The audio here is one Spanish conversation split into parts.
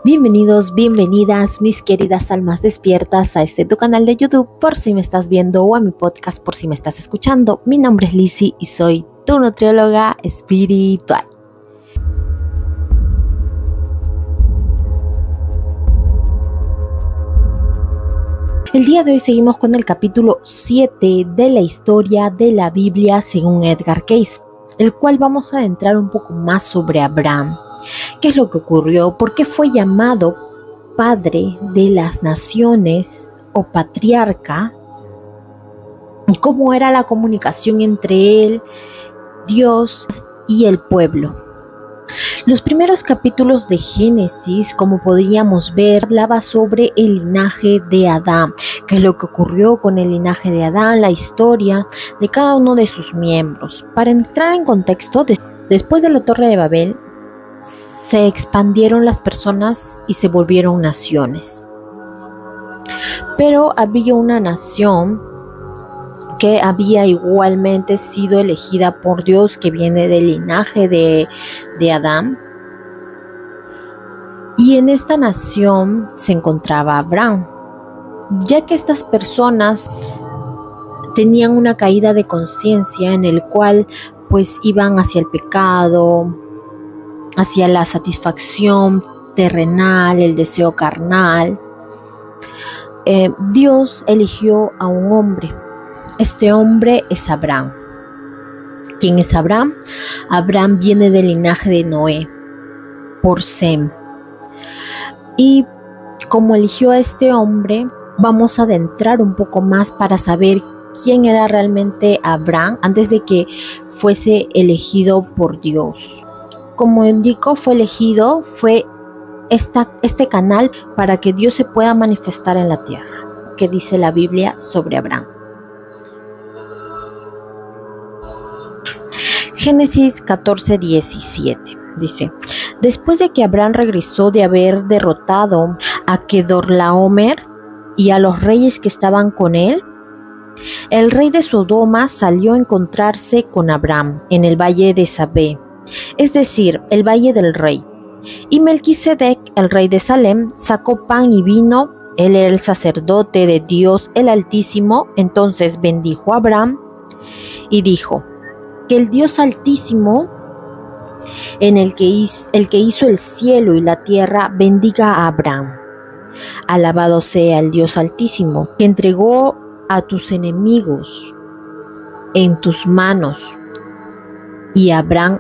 Bienvenidos, bienvenidas, mis queridas almas despiertas a tu canal de YouTube por si me estás viendo o a mi podcast por si me estás escuchando. Mi nombre es Lizzy y soy tu nutrióloga espiritual. El día de hoy seguimos con el capítulo 7 de la historia de la Biblia según Edgar Cayce, el cual vamos a adentrar un poco más sobre Abraham. ¿Qué es lo que ocurrió? ¿Por qué fue llamado padre de las naciones o patriarca? ¿Y cómo era la comunicación entre él, Dios y el pueblo? Los primeros capítulos de Génesis, como podríamos ver, hablaba sobre el linaje de Adán, qué es lo que ocurrió con el linaje de Adán, la historia de cada uno de sus miembros. Para entrar en contexto, después de la Torre de Babel, se expandieron las personas y se volvieron naciones. Pero había una nación que había igualmente sido elegida por Dios, que viene del linaje de Adán. Y en esta nación se encontraba Abraham, ya que estas personas tenían una caída de conciencia en el cual pues iban hacia el pecado, hacia la satisfacción terrenal, el deseo carnal. Dios eligió a un hombre. Este hombre es Abraham. ¿Quién es Abraham? Abraham viene del linaje de Noé, por Sem. Y como eligió a este hombre, vamos a adentrar un poco más para saber quién era realmente Abraham antes de que fuese elegido por Dios. Como indico, fue elegido, fue este canal para que Dios se pueda manifestar en la tierra. ¿Qué dice la Biblia sobre Abraham? Génesis 14:17 dice: después de que Abraham regresó de haber derrotado a Kedorlaomer y a los reyes que estaban con él, el rey de Sodoma salió a encontrarse con Abraham en el valle de Sabé, es decir, el valle del rey. Y Melquisedec, el rey de Salem, sacó pan y vino. Él era el sacerdote de Dios el Altísimo. Entonces bendijo a Abraham y dijo: que el Dios Altísimo, el que hizo el cielo y la tierra, bendiga a Abraham. Alabado sea el Dios Altísimo, que entregó a tus enemigos en tus manos. Y Abraham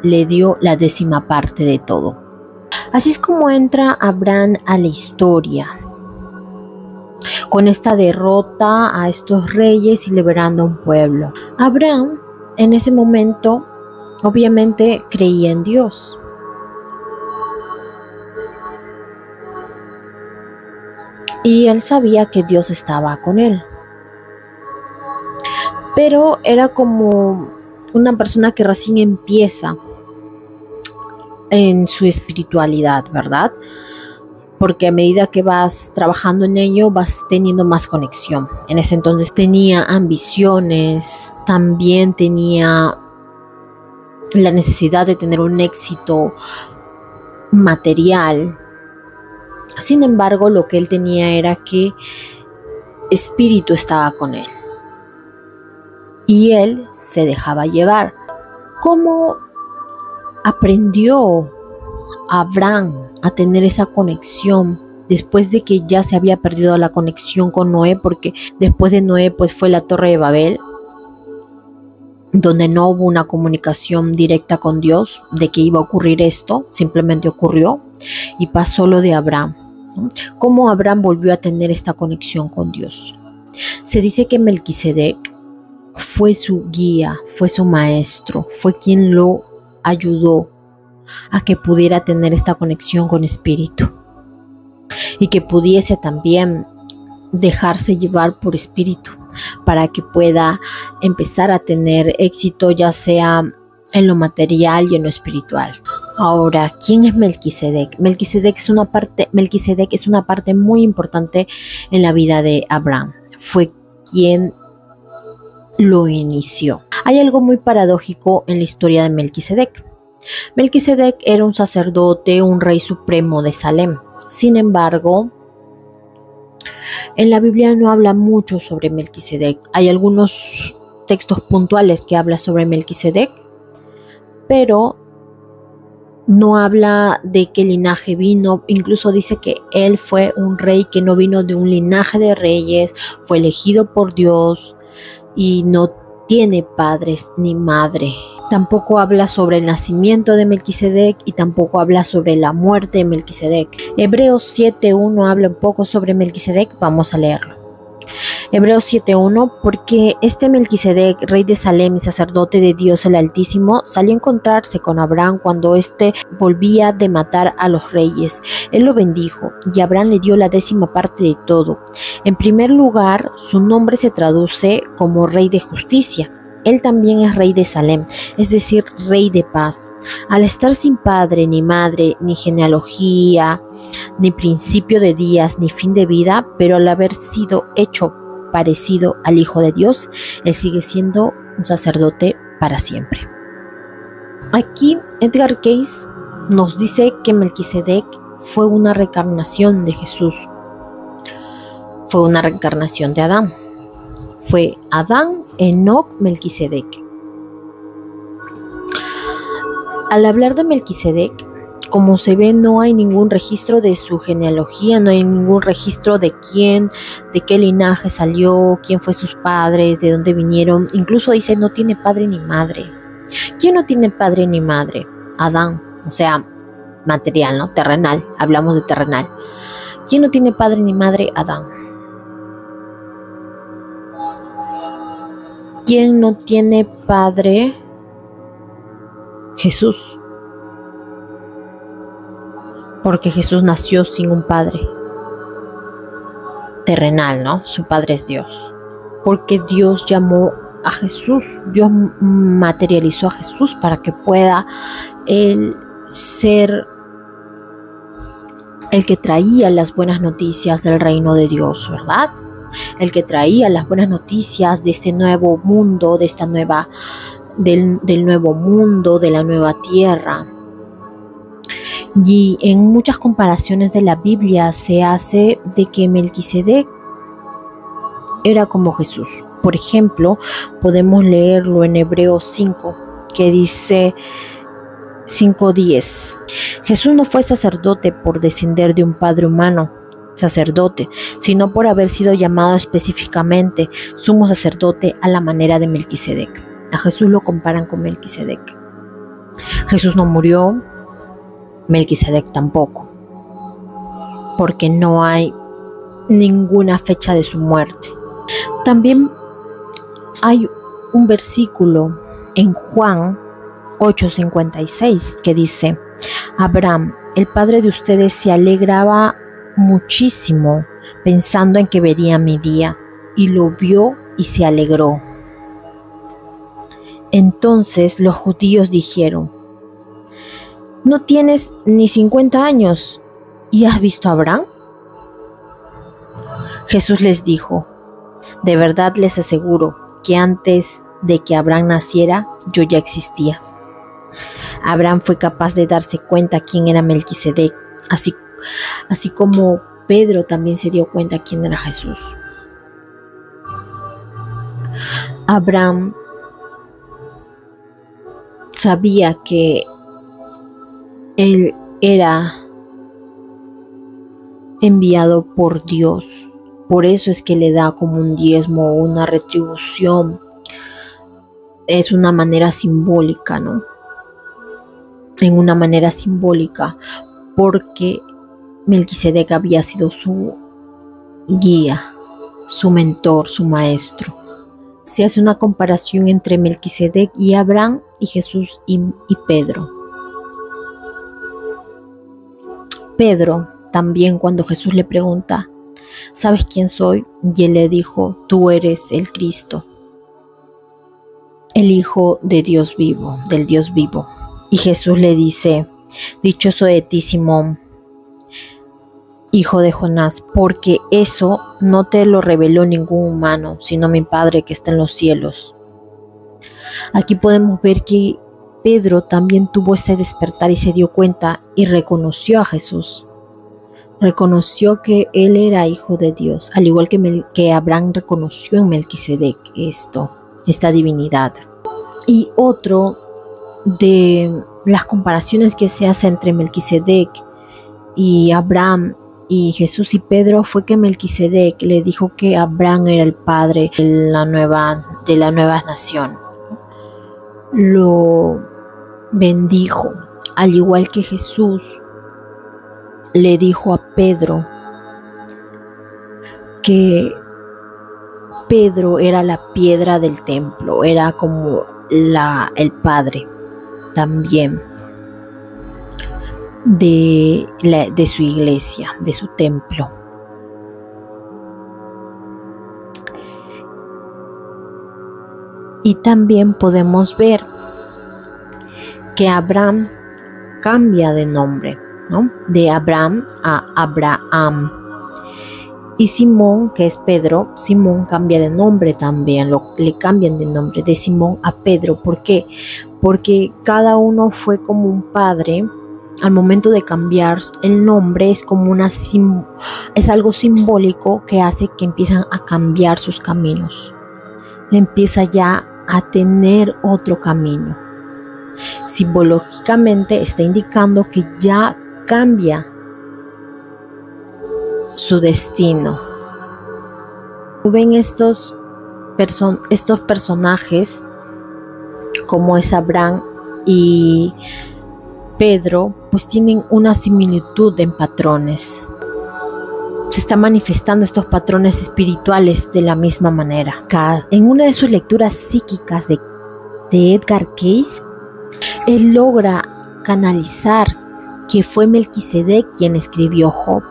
le dio la 10ª parte de todo. Así es como entra Abraham a la historia, con esta derrota a estos reyes y liberando a un pueblo. Abraham en ese momento obviamente creía en Dios. Y él sabía que Dios estaba con él. Pero era como una persona que recién empieza en su espiritualidad, ¿verdad? Porque a medida que vas trabajando en ello, vas teniendo más conexión. En ese entonces tenía ambiciones, también tenía la necesidad de tener un éxito material. Sin embargo, lo que él tenía era que espíritu estaba con él. Y él se dejaba llevar. ¿Cómo aprendió Abraham a tener esa conexión después de que ya se había perdido la conexión con Noé? Porque después de Noé pues fue la Torre de Babel, donde no hubo una comunicación directa con Dios de que iba a ocurrir esto. Simplemente ocurrió y pasó lo de Abraham, ¿no? ¿Cómo Abraham volvió a tener esta conexión con Dios? Se dice que Melquisedec fue su guía, fue su maestro, fue quien lo ayudó a que pudiera tener esta conexión con espíritu y que pudiese también dejarse llevar por espíritu para que pueda empezar a tener éxito, ya sea en lo material y en lo espiritual. Ahora, ¿quién es Melquisedec? Melquisedec es una parte muy importante en la vida de Abraham. Fue quien lo inició. Hay algo muy paradójico en la historia de Melquisedec. Melquisedec era un sacerdote, un rey supremo de Salem. Sin embargo, en la Biblia no habla mucho sobre Melquisedec. Hay algunos textos puntuales que hablan sobre Melquisedec, pero no habla de qué linaje vino. Incluso dice que él fue un rey que no vino de un linaje de reyes, fue elegido por Dios y no tiene padres ni madre. Tampoco habla sobre el nacimiento de Melquisedec y tampoco habla sobre la muerte de Melquisedec. Hebreos 7:1 habla un poco sobre Melquisedec. Vamos a leerlo. Hebreos 7:1, porque este Melquisedec, rey de Salem y sacerdote de Dios el Altísimo, salió a encontrarse con Abraham cuando éste volvía de matar a los reyes. Él lo bendijo y Abraham le dio la 10ª parte de todo. En primer lugar, su nombre se traduce como rey de justicia. Él también es rey de Salem, es decir, rey de paz. Al estar sin padre, ni madre, ni genealogía, ni principio de días, ni fin de vida, pero al haber sido hecho parecido al Hijo de Dios, él sigue siendo un sacerdote para siempre. Aquí Edgar Cayce nos dice que Melquisedec fue una reencarnación de Jesús, fue una reencarnación de Adán. Fue Adán, Enoc, Melquisedec. Al hablar de Melquisedec, como se ve, no hay ningún registro de su genealogía, no hay ningún registro de quién, de qué linaje salió, quién fue sus padres, de dónde vinieron. Incluso dice no tiene padre ni madre. ¿Quién no tiene padre ni madre? Adán, o sea, material, ¿no? Terrenal, hablamos de terrenal. ¿Quién no tiene padre ni madre? Adán. ¿Quién no tiene padre? Jesús. Porque Jesús nació sin un padre terrenal, ¿no? Su padre es Dios. Porque Dios llamó a Jesús, Dios materializó a Jesús para que pueda él ser el que traía las buenas noticias del reino de Dios, ¿verdad? El que traía las buenas noticias de este nuevo mundo, de esta nueva, del nuevo mundo, de la nueva tierra. Y en muchas comparaciones de la Biblia se hace de que Melquisedec era como Jesús. Por ejemplo, podemos leerlo en Hebreos 5, que dice 5:10. Jesús no fue sacerdote por descender de un padre humano, sacerdote, sino por haber sido llamado específicamente sumo sacerdote a la manera de Melquisedec. A Jesús lo comparan con Melquisedec. Jesús no murió, Melquisedec tampoco, porque no hay ninguna fecha de su muerte. También hay un versículo en Juan 8:56 que dice: Abraham, el padre de ustedes, se alegraba muchísimo pensando en que vería mi día, y lo vio y se alegró. Entonces los judíos dijeron: ¿no tienes ni 50 años y has visto a Abraham? Jesús les dijo: de verdad les aseguro que antes de que Abraham naciera, yo ya existía. Abraham fue capaz de darse cuenta quién era Melquisedec, así como Pedro también se dio cuenta quién era Jesús. Abraham sabía que él era enviado por Dios. Por eso es que le da como un diezmo, una retribución. Es una manera simbólica, ¿no? En una manera simbólica, porque Melquisedec había sido su guía, su mentor, su maestro. Se hace una comparación entre Melquisedec y Abraham y Jesús y Pedro. Pedro también, cuando Jesús le pregunta: ¿sabes quién soy? Y él le dijo: tú eres el Cristo, el Hijo de Dios vivo, del Dios vivo. Y Jesús le dice: dichoso de ti, Simón, hijo de Jonás, porque eso no te lo reveló ningún humano, sino mi Padre que está en los cielos. Aquí podemos ver que Pedro también tuvo ese despertar y se dio cuenta y reconoció a Jesús. Reconoció que él era hijo de Dios, al igual que Abraham reconoció en Melquisedec esta divinidad. Y otro de las comparaciones que se hace entre Melquisedec y Abraham y Jesús y Pedro fue que Melquisedec le dijo que Abraham era el padre de la nueva nación. Lo bendijo, al igual que Jesús le dijo a Pedro que Pedro era la piedra del templo, era como el padre también de su iglesia, de su templo. Y también podemos ver que Abraham cambia de nombre, ¿no? De Abraham a Abraham. Y Simón, que es Pedro, Simón cambia de nombre también, le cambian de nombre de Simón a Pedro. ¿Por qué? Porque cada uno fue como un padre. Al momento de cambiar el nombre es como es algo simbólico que hace que empiezan a cambiar sus caminos. Empieza ya a tener otro camino. Simbológicamente está indicando que ya cambia su destino. Ven estos personajes como es Abraham y Pedro, pues tienen una similitud en patrones. Se están manifestando estos patrones espirituales de la misma manera. En una de sus lecturas psíquicas de Edgar Cayce, él logra canalizar que fue Melquisedec quien escribió Job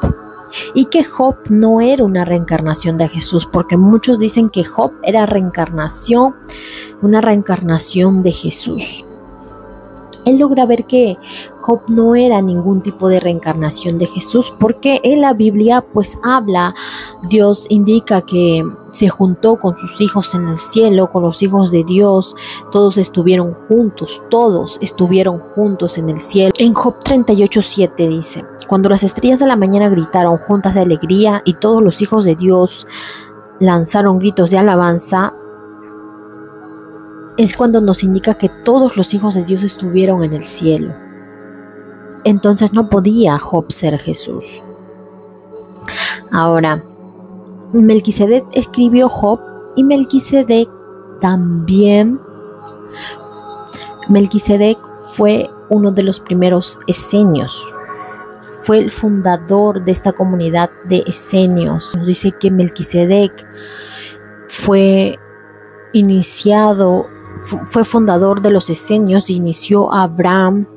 y que Job no era una reencarnación de Jesús, porque muchos dicen que Job era una reencarnación de Jesús. Él logra ver que Job no era ningún tipo de reencarnación de Jesús, porque en la Biblia pues Dios indica que se juntó con sus hijos en el cielo, con los hijos de Dios, todos estuvieron juntos en el cielo. En Job 38:7 dice: cuando las estrellas de la mañana gritaron juntas de alegría y todos los hijos de Dios lanzaron gritos de alabanza, es cuando nos indica que todos los hijos de Dios estuvieron en el cielo. Entonces no podía Job ser Jesús. Ahora, Melquisedec escribió Job y Melquisedec fue uno de los primeros esenios. Fue el fundador de esta comunidad de esenios. Nos dice que Melquisedec fue fundador de los esenios, inició a Abraham,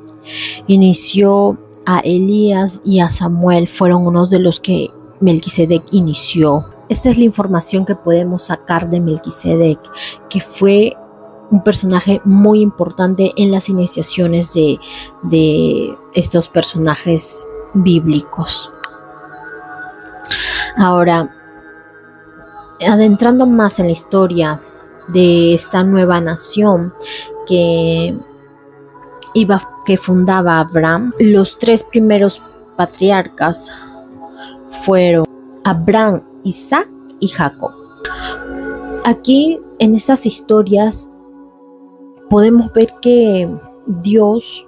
inició a Elías y a Samuel, fueron unos de los que Melquisedec inició. Esta es la información que podemos sacar de Melquisedec, que fue un personaje muy importante en las iniciaciones de estos personajes bíblicos. Ahora, adentrando más en la historia de esta nueva nación que fundaba Abraham, los tres primeros patriarcas fueron Abraham, Isaac y Jacob. Aquí en estas historias podemos ver que Dios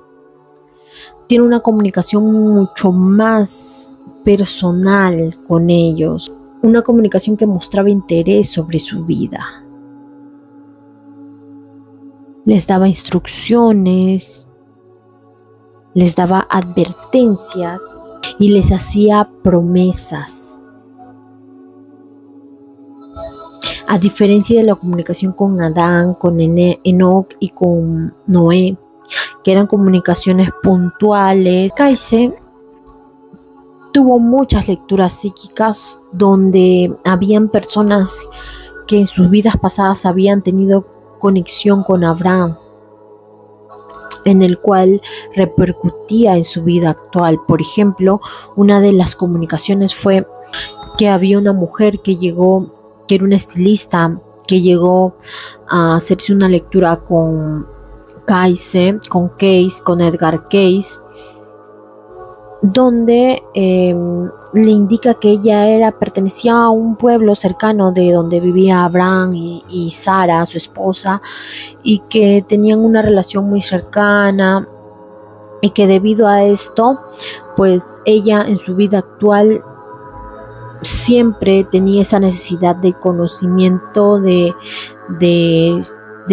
tiene una comunicación mucho más personal con ellos, una comunicación que mostraba interés sobre su vida. Les daba instrucciones, les daba advertencias y les hacía promesas. A diferencia de la comunicación con Adán, con Enoc y con Noé, que eran comunicaciones puntuales, Cayce tuvo muchas lecturas psíquicas donde habían personas que en sus vidas pasadas habían tenido conexión con Abraham, en el cual repercutía en su vida actual. Por ejemplo, una de las comunicaciones fue que había una mujer que era una estilista, que llegó a hacerse una lectura con con Edgar Cayce, donde le indica que ella pertenecía a un pueblo cercano de donde vivía Abraham y Sara, su esposa, y que tenían una relación muy cercana, y que debido a esto, pues ella en su vida actual siempre tenía esa necesidad de conocimiento de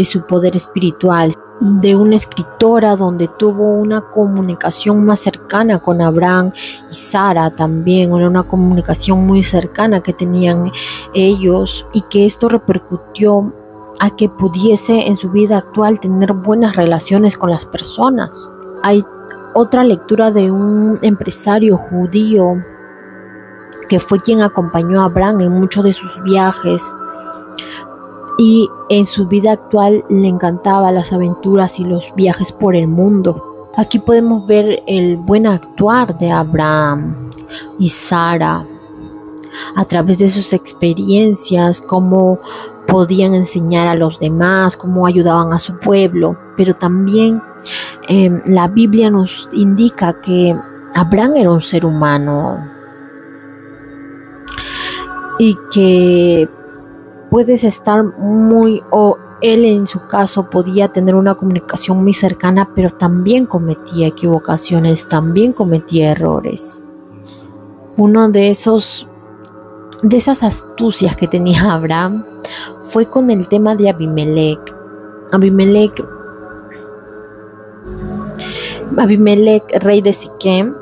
su poder espiritual, de una escritora donde tuvo una comunicación más cercana con Abraham y Sara también, una comunicación muy cercana que tenían ellos, y que esto repercutió a que pudiese en su vida actual tener buenas relaciones con las personas. Hay otra lectura de un empresario judío que fue quien acompañó a Abraham en muchos de sus viajes, y en su vida actual le encantaban las aventuras y los viajes por el mundo. Aquí podemos ver el buen actuar de Abraham y Sara a través de sus experiencias, cómo podían enseñar a los demás, cómo ayudaban a su pueblo. Pero también la Biblia nos indica que Abraham era un ser humano y que puedes estar o él en su caso podía tener una comunicación muy cercana, pero también cometía equivocaciones, también cometía errores. Uno de esas astucias que tenía Abraham fue con el tema de Abimelech, rey de Siquem.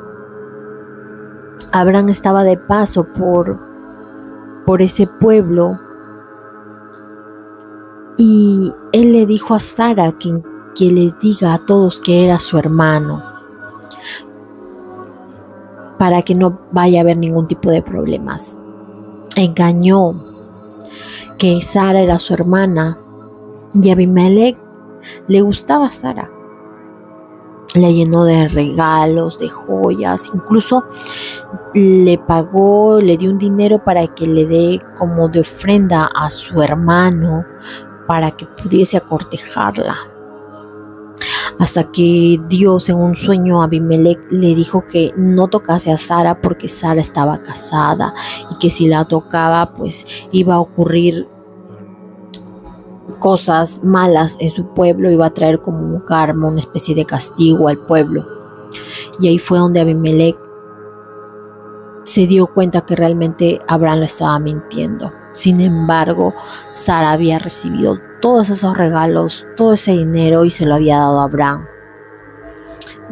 Abraham estaba de paso por ese pueblo, y él le dijo a Sara que les diga a todos que era su hermano, para que no vaya a haber ningún tipo de problemas. Engañó que Sara era su hermana, y a Abimelech le gustaba a Sara. Le llenó de regalos, de joyas, incluso le pagó, le dio un dinero para que le dé como de ofrenda a su hermano, para que pudiese acortejarla. Hasta que Dios en un sueño a Abimelech le dijo que no tocase a Sara porque Sara estaba casada, y que si la tocaba pues iba a ocurrir cosas malas en su pueblo, iba a traer como un karma, una especie de castigo al pueblo. Y ahí fue donde Abimelech se dio cuenta que realmente Abraham le estaba mintiendo. Sin embargo, Sara había recibido todos esos regalos, todo ese dinero, y se lo había dado a Abraham.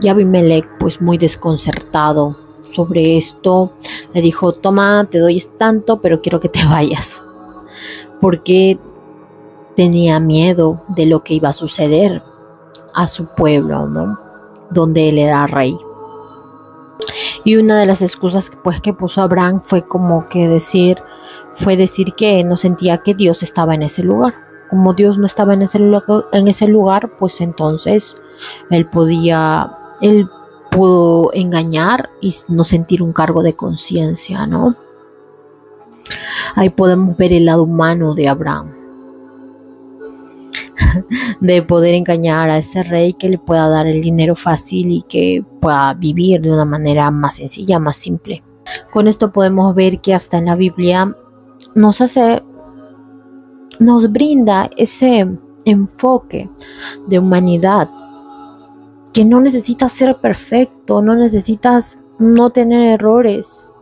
Y Abimelech, pues muy desconcertado sobre esto, le dijo: toma, te doy tanto, pero quiero que te vayas. Porque tenía miedo de lo que iba a suceder a su pueblo, ¿no? Donde él era rey. Y una de las excusas que puso Abraham fue decir que no sentía que Dios estaba en ese lugar. Como Dios no estaba en ese lugar, pues entonces él pudo engañar y no sentir un cargo de conciencia, ¿no? Ahí podemos ver el lado humano de Abraham, de poder engañar a ese rey, que le pueda dar el dinero fácil y que pueda vivir de una manera más sencilla, más simple. Con esto podemos ver que hasta en la Biblia nos brinda ese enfoque de humanidad, que no necesitas ser perfecto, no necesitas no tener errores,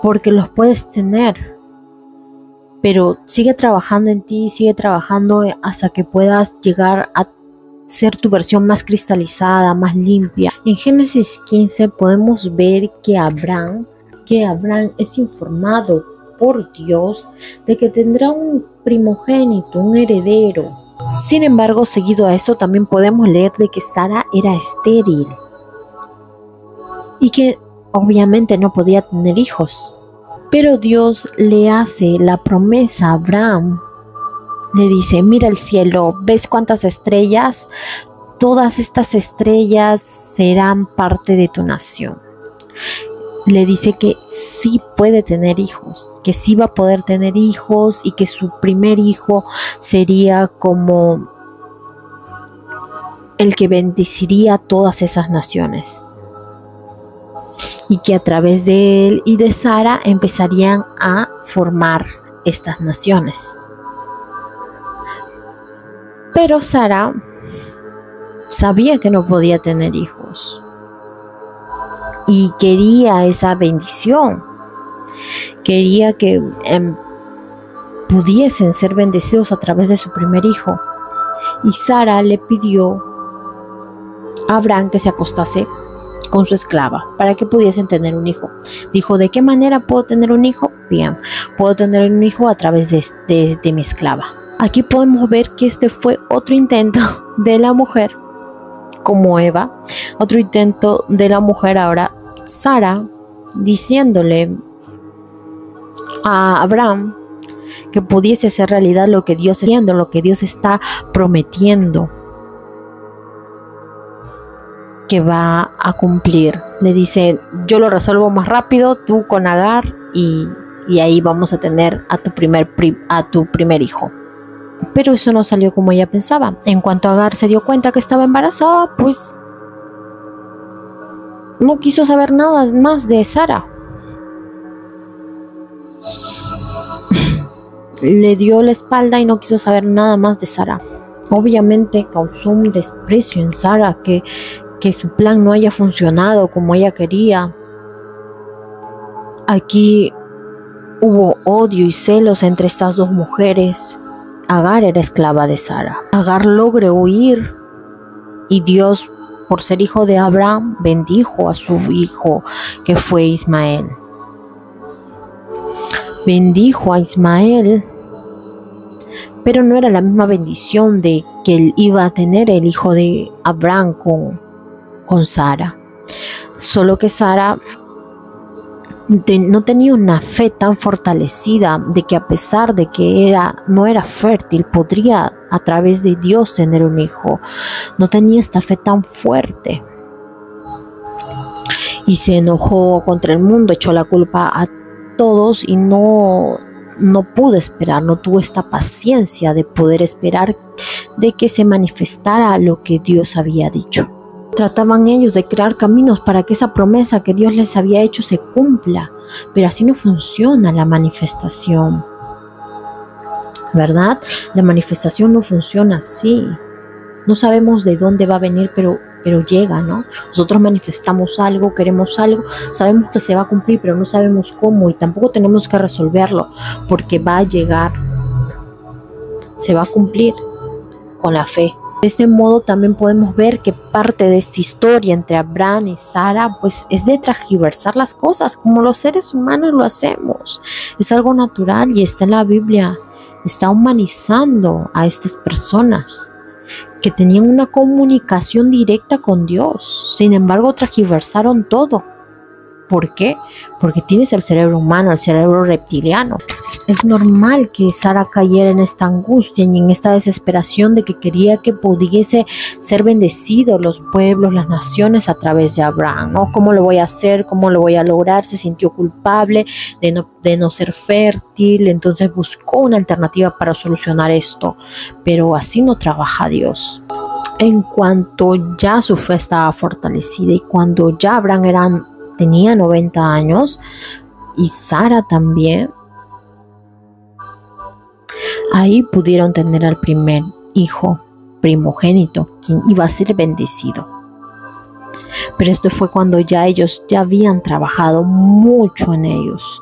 porque los puedes tener. Pero sigue trabajando en ti, sigue trabajando hasta que puedas llegar a ser tu versión más cristalizada, más limpia. En Génesis 15 podemos ver que Abraham es informado por Dios de que tendrá un primogénito, un heredero. Sin embargo, seguido a esto también podemos leer de que Sara era estéril y que obviamente no podía tener hijos. Pero Dios le hace la promesa a Abraham. Le dice: mira el cielo, ¿ves cuántas estrellas? Todas estas estrellas serán parte de tu nación. Le dice que sí puede tener hijos, que sí va a poder tener hijos, y que su primer hijo sería como el que bendeciría a todas esas naciones, y que a través de él y de Sara empezarían a formar estas naciones. Pero Sara sabía que no podía tener hijos y quería esa bendición. Quería que pudiesen ser bendecidos a través de su primer hijo. Y Sara le pidió a Abraham que se acostase con su esclava para que pudiesen tener un hijo. Dijo: ¿de qué manera puedo tener un hijo? Bien, puedo tener un hijo a través de mi esclava. Aquí podemos ver que este fue otro intento de la mujer, como Eva, otro intento de la mujer, ahora Sara, diciéndole a Abraham que pudiese hacer realidad lo que Dios está haciendo, lo que Dios está prometiendo que va a cumplir. Le dice: yo lo resuelvo más rápido, tú con Agar, y ahí vamos a tener a tu primer hijo. Pero eso no salió como ella pensaba. En cuanto Agar se dio cuenta que estaba embarazada, pues no quiso saber nada más de Sara. Le dio la espalda y no quiso saber nada más de Sara. Obviamente causó un desprecio en Sara, que su plan no haya funcionado como ella quería. Aquí hubo odio y celos entre estas dos mujeres. Agar era esclava de Sara. Agar logró huir y Dios, por ser hijo de Abraham, bendijo a su hijo, que fue Ismael. Bendijo a Ismael, pero no era la misma bendición de que él iba a tener el hijo de Abraham con Sara. Solo que Sara no tenía una fe tan fortalecida de que, a pesar de que no era fértil, podría a través de Dios tener un hijo. No tenía esta fe tan fuerte y se enojó contra el mundo, echó la culpa a todos y no pudo esperar, no tuvo esta paciencia de poder esperar de que se manifestara lo que Dios había dicho. Trataban ellos de crear caminos para que esa promesa que Dios les había hecho se cumpla, pero así no funciona la manifestación, ¿verdad? La manifestación no funciona así. No sabemos de dónde va a venir, pero llega, ¿no? Nosotros manifestamos algo, queremos algo, sabemos que se va a cumplir, pero no sabemos cómo, y tampoco tenemos que resolverlo, porque va a llegar, se va a cumplir con la fe. De este modo también podemos ver que parte de esta historia entre Abraham y Sara pues es de transgiversar las cosas como los seres humanos lo hacemos. Es algo natural y está en la Biblia. Está humanizando a estas personas que tenían una comunicación directa con Dios. Sin embargo, transgiversaron todo. ¿Por qué? Porque tienes el cerebro humano, el cerebro reptiliano. Es normal que Sara cayera en esta angustia y en esta desesperación de que quería que pudiese ser bendecidos los pueblos, las naciones a través de Abraham, ¿no? ¿Cómo lo voy a hacer? ¿Cómo lo voy a lograr? Se sintió culpable de no ser fértil, entonces buscó una alternativa para solucionar esto. Pero así no trabaja Dios. En cuanto ya su fe estaba fortalecida y cuando ya Abraham tenía 90 años y Sara también, ahí pudieron tener al primer hijo primogénito, quien iba a ser bendecido. Pero esto fue cuando ya ellos ya habían trabajado mucho en ellos,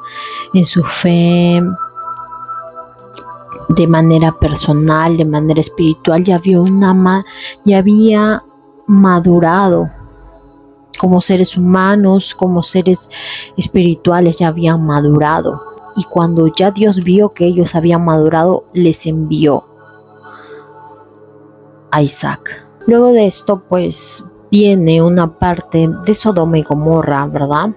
en su fe, de manera personal, de manera espiritual. Ya había madurado como seres humanos, como seres espirituales, ya habían madurado. Y cuando ya Dios vio que ellos habían madurado, les envió a Isaac. Luego de esto, pues, viene una parte de Sodoma y Gomorra, ¿verdad?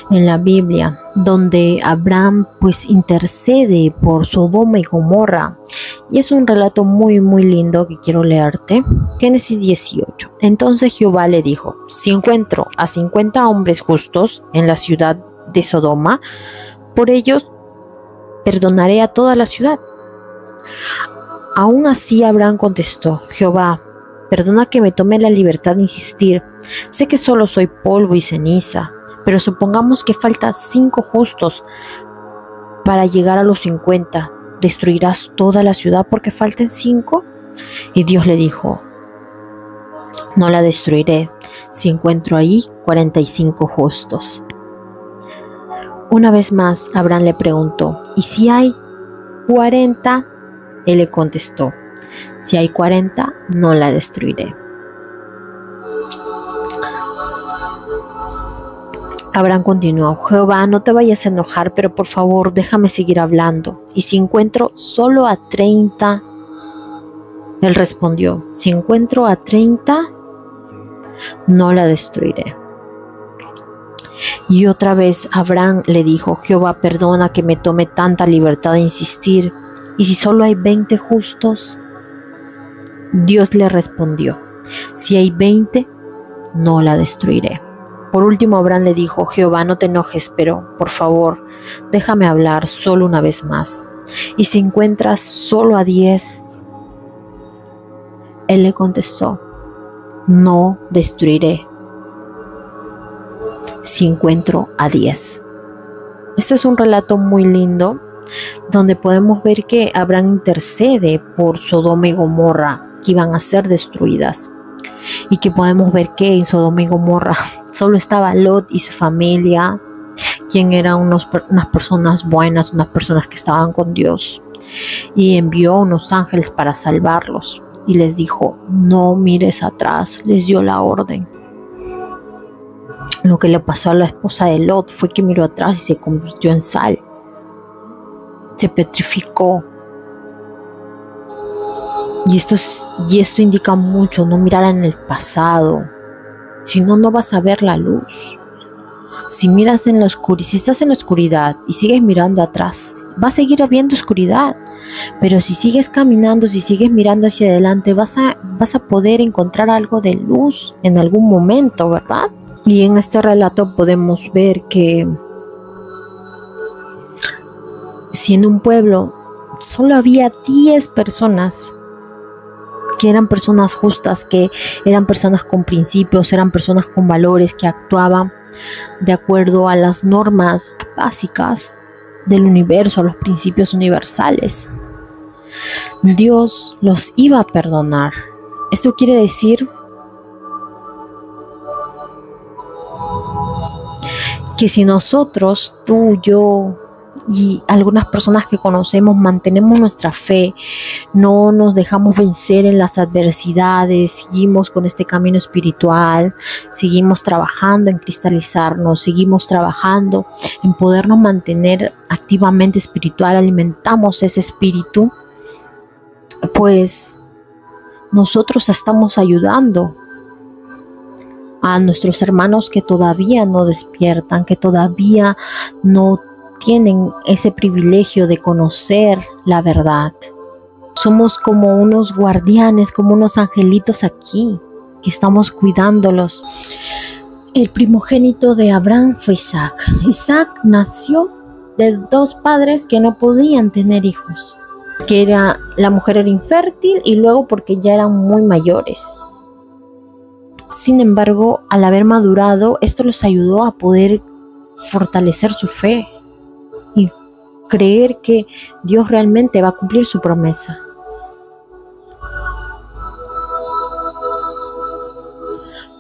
En la Biblia, donde Abraham, pues, intercede por Sodoma y Gomorra. Y es un relato muy, muy lindo que quiero leerte. Génesis 18. Entonces Jehová le dijo: si encuentro a 50 hombres justos en la ciudad de Sodoma, por ellos perdonaré a toda la ciudad. Aún así Abraham contestó: Jehová, perdona que me tome la libertad de insistir. Sé que solo soy polvo y ceniza, pero supongamos que faltan 5 justos para llegar a los 50. ¿Destruirás toda la ciudad porque falten 5? Y Dios le dijo, no la destruiré si encuentro ahí 45 justos. Una vez más, Abraham le preguntó, ¿y si hay 40? Él le contestó, si hay 40, no la destruiré. Abraham continuó, Jehová, no te vayas a enojar, pero por favor déjame seguir hablando. Y si encuentro solo a 30, él respondió, si encuentro a 30, no la destruiré. Y otra vez Abraham le dijo, Jehová, perdona que me tome tanta libertad de insistir. ¿Y si solo hay 20 justos? Dios le respondió, si hay 20, no la destruiré. Por último, Abraham le dijo, Jehová, no te enojes, pero por favor, déjame hablar solo una vez más. ¿Y si encuentras solo a 10? Él le contestó, no destruiré si encuentro a 10. Este es un relato muy lindo donde podemos ver que Abraham intercede por Sodoma y Gomorra, que iban a ser destruidas. Y que podemos ver que en Sodoma y Gomorra solo estaba Lot y su familia, quien eran unas personas buenas, unas personas que estaban con Dios. Y envió unos ángeles para salvarlos. Y les dijo, no mires atrás, les dio la orden. Lo que le pasó a la esposa de Lot fue que miró atrás y se convirtió en sal. Se petrificó. Y esto indica mucho, no mirar en el pasado, si no, no vas a ver la luz. Si miras en la oscuridad, si estás en la oscuridad y sigues mirando atrás, va a seguir habiendo oscuridad. Pero si sigues caminando, si sigues mirando hacia adelante, vas a poder encontrar algo de luz en algún momento, ¿verdad? Y en este relato podemos ver que si en un pueblo solo había 10 personas, que eran personas justas, que eran personas con principios, eran personas con valores, que actuaban de acuerdo a las normas básicas del universo, a los principios universales, Dios los iba a perdonar. Esto quiere decir que si nosotros, tú, yo y algunas personas que conocemos mantenemos nuestra fe, no nos dejamos vencer en las adversidades, seguimos con este camino espiritual, seguimos trabajando en cristalizarnos, seguimos trabajando en podernos mantener activamente espiritual, alimentamos ese espíritu, pues nosotros estamos ayudando a nuestros hermanos que todavía no despiertan, que todavía no tienen ese privilegio de conocer la verdad. Somos como unos guardianes, como unos angelitos aquí, que estamos cuidándolos. El primogénito de Abraham fue Isaac. Isaac nació de 2 padres que no podían tener hijos, que la mujer era infértil y luego porque ya eran muy mayores. Sin embargo, al haber madurado, esto los ayudó a poder fortalecer su fe y creer que Dios realmente va a cumplir su promesa.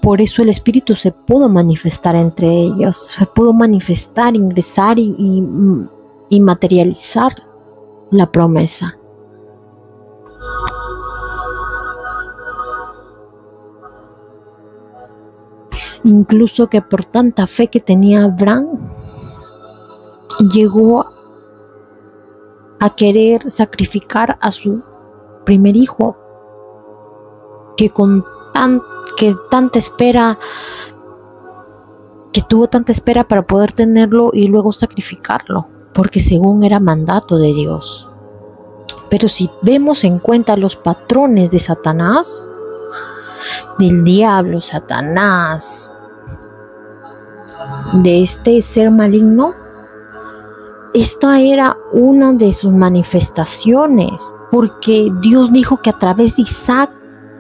Por eso el Espíritu se pudo manifestar entre ellos, se pudo manifestar, ingresar y materializar la promesa. Incluso que por tanta fe que tenía Abraham, llegó a querer sacrificar a su primer hijo, que tuvo tanta espera para poder tenerlo y luego sacrificarlo, porque según era mandato de Dios. Pero si vemos en cuenta los patrones de Satanás, del diablo, Satanás, de este ser maligno, esta era una de sus manifestaciones, porque Dios dijo que a través de Isaac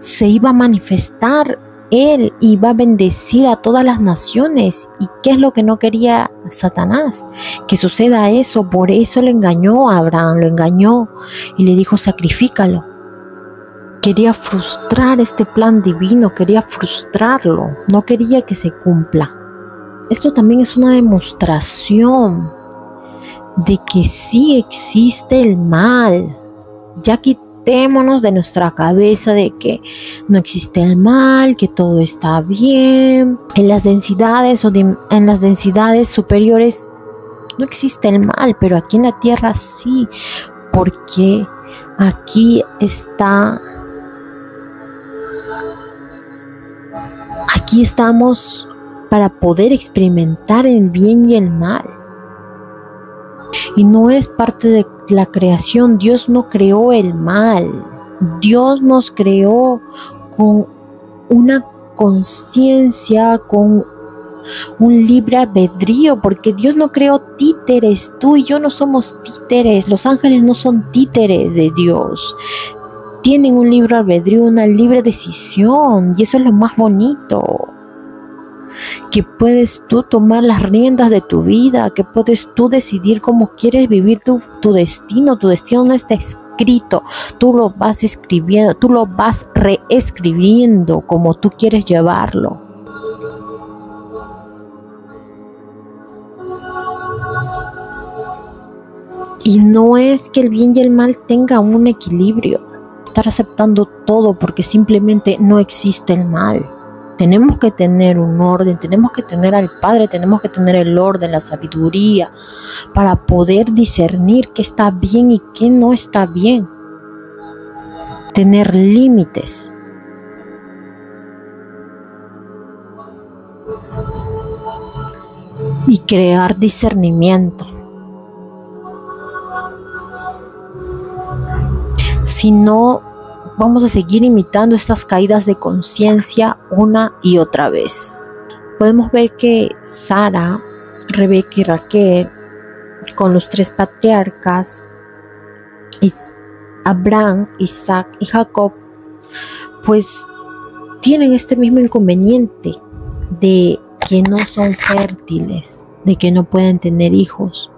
se iba a manifestar él, iba a bendecir a todas las naciones. ¿Y qué es lo que no quería Satanás? Que suceda eso. Por eso le engañó a Abraham, lo engañó y le dijo: sacrifícalo. Quería frustrar este plan divino, quería frustrarlo, no quería que se cumpla. Esto también es una demostración de que sí existe el mal. Ya quitémonos de nuestra cabeza de que no existe el mal, que todo está bien. En las densidades en las densidades superiores no existe el mal, pero aquí en la tierra sí, porque aquí estamos para poder experimentar el bien y el mal. Y no es parte de la creación. Dios no creó el mal. Dios nos creó con una conciencia, con un libre albedrío, porque Dios no creó títeres. Tú y yo no somos títeres. Los ángeles no son títeres de Dios. Tienen un libre albedrío, una libre decisión, y eso es lo más bonito. Que puedes tú tomar las riendas de tu vida, que puedes tú decidir cómo quieres vivir tu destino. Tu destino no está escrito, tú lo vas escribiendo, tú lo vas reescribiendo como tú quieres llevarlo. Y no es que el bien y el mal tengan un equilibrio, estar aceptando todo porque simplemente no existe el mal. Tenemos que tener un orden, tenemos que tener al Padre, tenemos que tener el orden, la sabiduría, para poder discernir qué está bien y qué no está bien. Tener límites. Y crear discernimiento. Si no, vamos a seguir imitando estas caídas de conciencia una y otra vez. Podemos ver que Sara, Rebeca y Raquel, con los tres patriarcas, Abraham, Isaac y Jacob, pues tienen este mismo inconveniente de que no son fértiles, de que no pueden tener hijos.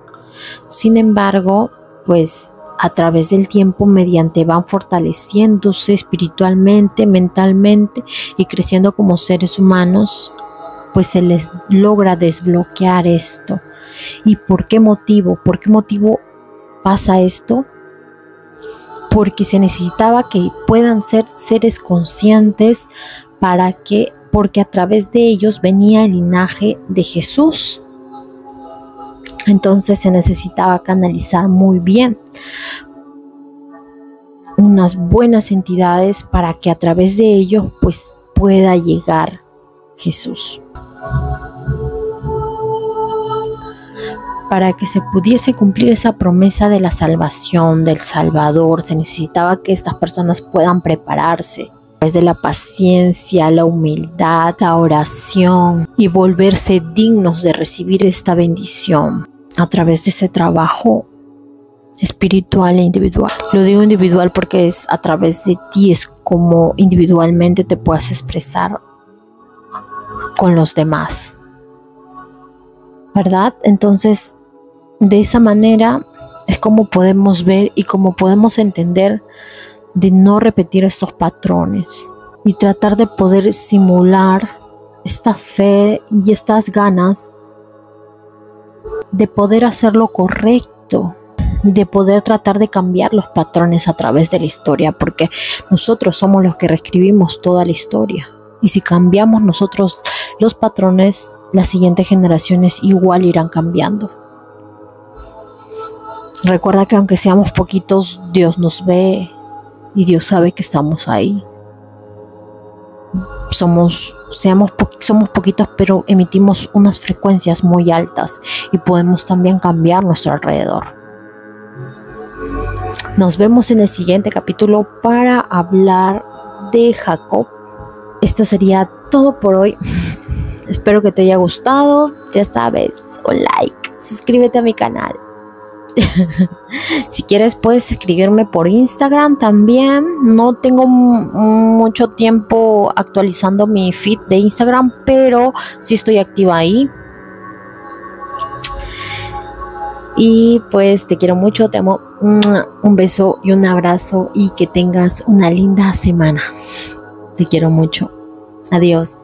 Sin embargo, pues a través del tiempo, mediante van fortaleciéndose espiritualmente, mentalmente y creciendo como seres humanos, pues se les logra desbloquear esto. ¿Y por qué motivo? ¿Por qué motivo pasa esto? Porque se necesitaba que puedan ser seres conscientes porque a través de ellos venía el linaje de Jesús. Entonces se necesitaba canalizar muy bien unas buenas entidades para que a través de ellos pues pueda llegar Jesús. Para que se pudiese cumplir esa promesa de la salvación, del Salvador, se necesitaba que estas personas puedan prepararse de la paciencia, la humildad, la oración y volverse dignos de recibir esta bendición a través de ese trabajo espiritual e individual. Lo digo individual porque es a través de ti, es como individualmente te puedas expresar con los demás, ¿verdad? Entonces, de esa manera es como podemos ver y como podemos entender de no repetir estos patrones y tratar de poder simular esta fe y estas ganas de poder hacer lo correcto, de poder tratar de cambiar los patrones a través de la historia, porque nosotros somos los que reescribimos toda la historia. Y si cambiamos nosotros los patrones, las siguientes generaciones igual irán cambiando. Recuerda que aunque seamos poquitos, Dios nos ve y Dios sabe que estamos ahí. Somos poquitos, pero emitimos unas frecuencias muy altas y podemos también cambiar nuestro alrededor. Nos vemos en el siguiente capítulo para hablar de Jacob. Esto sería todo por hoy. Espero que te haya gustado. Ya sabes, o like, suscríbete a mi canal. Si quieres puedes escribirme por Instagram también. No tengo mucho tiempo actualizando mi feed de Instagram, pero sí estoy activa ahí. Y pues te quiero mucho, te amo. Un beso y un abrazo y que tengas una linda semana. Te quiero mucho. Adiós.